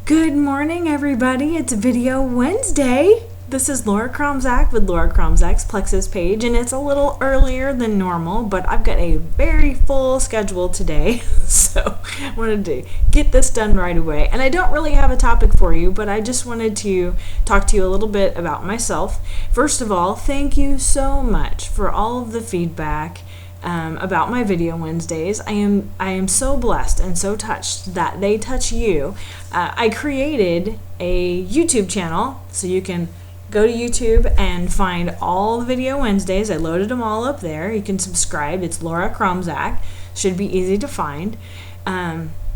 Good morning, everybody. It's Video Wednesday. This is Laura Kromzak with Laura Kromzak's Plexus page, and it's a little earlier than normal, but I've got a very full schedule today, so I wanted to get this done right away. And I don't really have a topic for you, but I just wanted to talk to you a little bit about myself. First of all, thank you so much for all of the feedback about my Video Wednesdays. I am so blessed and so touched that they touch you. I created a YouTube channel, so you can go to YouTube and find all the Video Wednesdays. I loaded them all up there. You can subscribe. It's Laura Kromzak. Should be easy to find.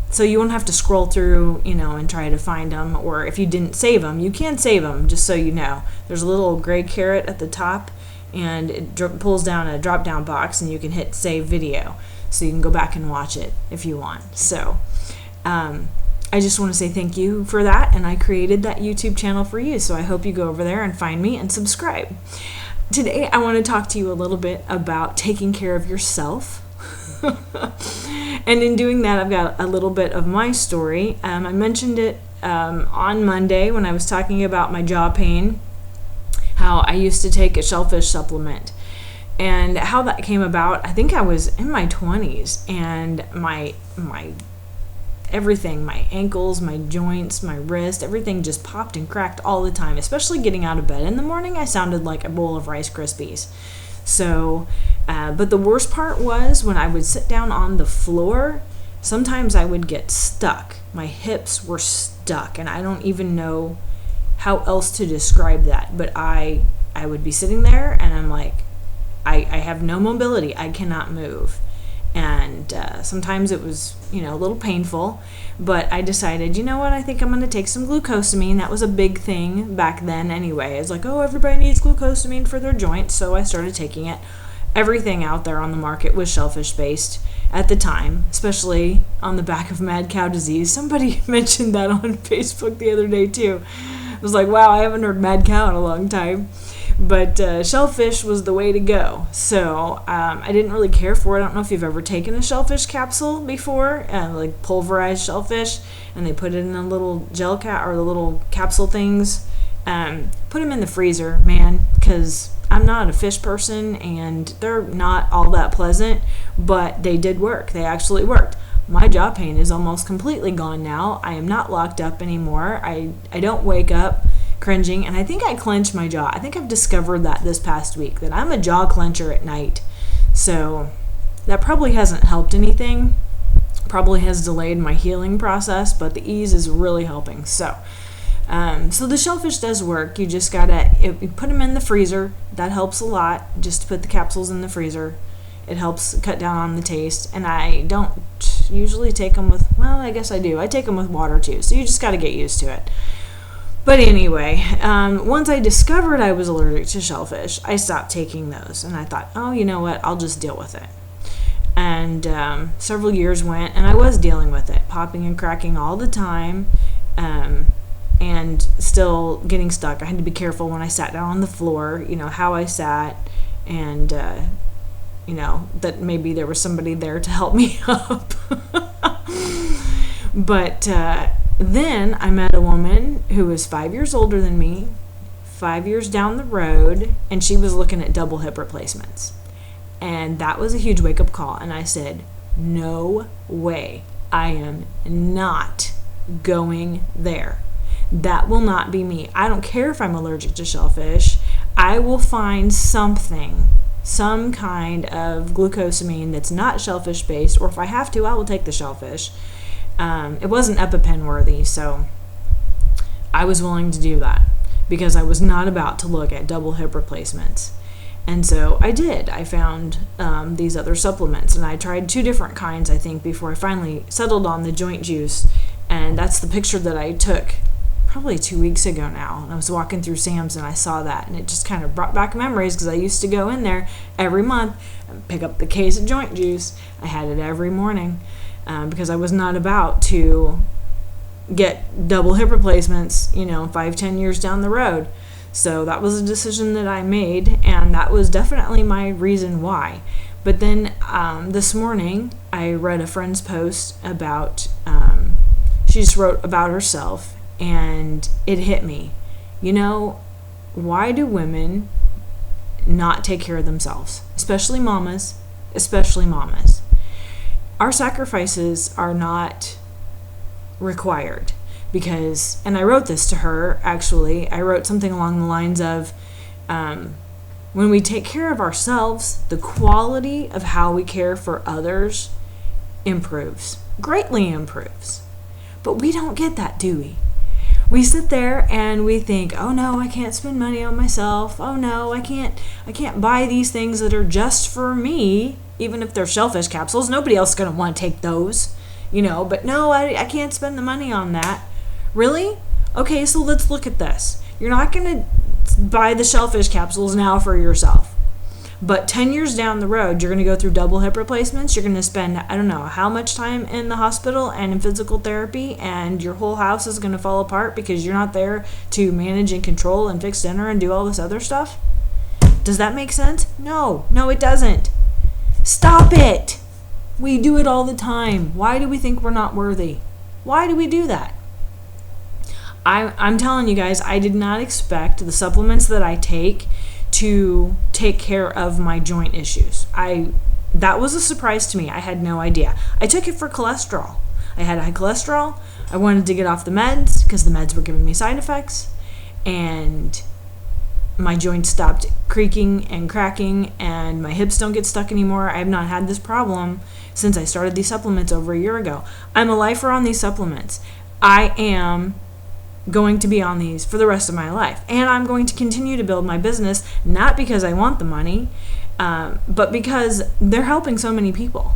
So you won't have to scroll through, and try to find them. Or if you didn't save them, you can save them, just so you know. There's a little gray caret at the top, and it pulls down a drop-down box, and you can hit Save Video, so you can go back and watch it if you want. So I just want to say thank you for that, and I created that YouTube channel for you, so I hope you go over there and find me and subscribe. Today, I want to talk to you a little bit about taking care of yourself. And in doing that, I've got a little bit of my story. I mentioned it on Monday when I was talking about my jaw pain, how I used to take a Shellfish supplement, and how that came about. I think I was in my 20s, and my everything, my ankles, my joints, my wrist, everything just popped and cracked all the time, especially getting out of bed in the morning. I sounded like a bowl of Rice Krispies. So, but the worst part was when I would sit down on the floor, sometimes I would get stuck. My hips were stuck, and I don't even know how else to describe that, but I would be sitting there and I'm like, I have no mobility. I cannot move. And sometimes it was, a little painful, but I decided, you know what, I think I'm going to take some glucosamine. That was a big thing back then anyway. It's like, oh, everybody needs glucosamine for their joints, so I started taking it. Everything out there on the market was shellfish-based at the time, especially on the back of mad cow disease. Somebody mentioned that on Facebook the other day, too. I was like, wow, I haven't heard mad cow in a long time. But shellfish was the way to go. So I didn't really care for it. I don't know if you've ever taken a shellfish capsule before, like pulverized shellfish, and they put it in a little gel cap or the little capsule things. Put them in the freezer, man, because I'm not a fish person and they're not all that pleasant, but they did work. They actually worked. My jaw pain is almost completely gone now. I am not locked up anymore. I don't wake up cringing, and I think I clench my jaw. I think I've discovered that this past week, that I'm a jaw clencher at night. So that probably hasn't helped anything. Probably has delayed my healing process, but the ease is really helping. So the shellfish does work. You just gotta you put them in the freezer. That helps a lot, just to put the capsules in the freezer. It helps cut down on the taste, and I don't usually take them with, well, I guess I do. I take them with water too, so you just got to get used to it. But anyway, once I discovered I was allergic to shellfish, I stopped taking those, and I thought, oh, you know what, I'll just deal with it. And several years went, and I was dealing with it, popping and cracking all the time, and still getting stuck. I had to be careful when I sat down on the floor, how I sat, and that maybe there was somebody there to help me up. But then I met a woman who was 5 years older than me, 5 years down the road, and she was looking at double hip replacements. And that was a huge wake-up call. And I said, no way. I am not going there. That will not be me. I don't care if I'm allergic to shellfish. I will find something, some kind of glucosamine that's not shellfish based, or if I have to, I will take the shellfish. It wasn't EpiPen worthy, so I was willing to do that because I was not about to look at double hip replacements. And so I did. I found these other supplements, and I tried 2 different kinds, I think, before I finally settled on the joint juice. And that's the picture that I took probably 2 weeks ago now. And I was walking through Sam's and I saw that, and it just kind of brought back memories because I used to go in there every month and pick up the case of joint juice. I had it every morning because I was not about to get double hip replacements, 5-10 years down the road. So that was a decision that I made, and that was definitely my reason why. But then this morning I read a friend's post about she just wrote about herself, and it hit me. Why do women not take care of themselves? Especially mamas. Our sacrifices are not required because, and I wrote this to her, actually. I wrote something along the lines of, when we take care of ourselves, the quality of how we care for others greatly improves. But we don't get that, do we? We sit there and we think, oh no, I can't spend money on myself. Oh no, I can't buy these things that are just for me, even if they're Shellfish capsules. Nobody else is going to want to take those, but no, I can't spend the money on that. Really? Okay, so let's look at this. You're not going to buy the Shellfish capsules now for yourself. But 10 years down the road, you're going to go through double hip replacements. You're going to spend, I don't know, how much time in the hospital and in physical therapy, and your whole house is going to fall apart because you're not there to manage and control and fix dinner and do all this other stuff. Does that make sense? No, it doesn't. Stop it. We do it all the time. Why do we think we're not worthy? Why do we do that? I'm telling you guys, I did not expect the supplements that I take to take care of my joint issues. That was a surprise to me. I had no idea. I took it for cholesterol. I had high cholesterol. I wanted to get off the meds because the meds were giving me side effects, and my joints stopped creaking and cracking, and my hips don't get stuck anymore. I have not had this problem since I started these supplements over a year ago. I'm a lifer on these supplements. I am going to be on these for the rest of my life, and I'm going to continue to build my business, not because I want the money, but because they're helping so many people.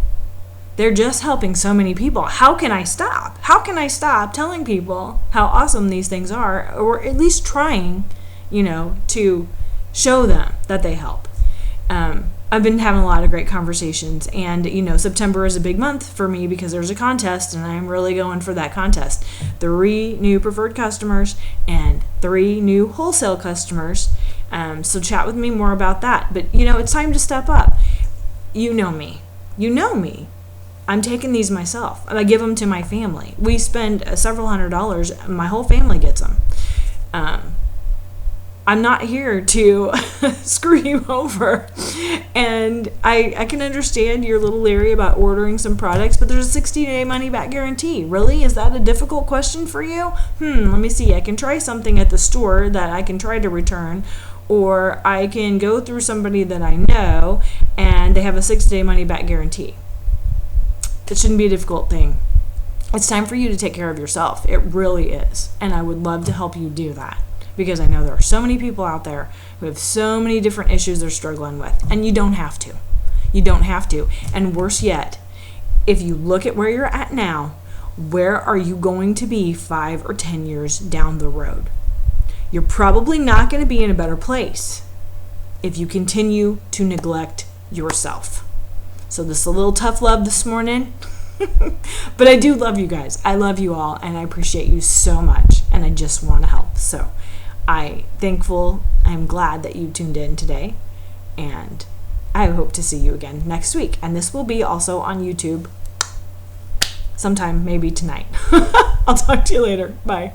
They're just helping so many people. How can I stop? How can I stop telling people how awesome these things are, or at least trying, to show them that they help? I've been having a lot of great conversations, and September is a big month for me because there's a contest, and I'm really going for that contest. 3 new preferred customers and 3 new wholesale customers. So chat with me more about that. But it's time to step up. You know me. I'm taking these myself. I give them to my family. We spend several $100s. My whole family gets them. I'm not here to screw you over. And I can understand you're a little leery about ordering some products, but there's a 60-day money-back guarantee. Really? Is that a difficult question for you? Let me see. I can try something at the store that I can try to return, or I can go through somebody that I know, and they have a 6-day money-back guarantee. It shouldn't be a difficult thing. It's time for you to take care of yourself. It really is. And I would love to help you do that, because I know there are so many people out there who have so many different issues they're struggling with. And you don't have to. You don't have to. And worse yet, if you look at where you're at now, where are you going to be 5 or 10 years down the road? You're probably not going to be in a better place if you continue to neglect yourself. So this is a little tough love this morning. But I do love you guys. I love you all, and I appreciate you so much. And I just want to help. So I'm glad that you tuned in today, and I hope to see you again next week. And this will be also on YouTube sometime, maybe tonight. I'll talk to you later. Bye.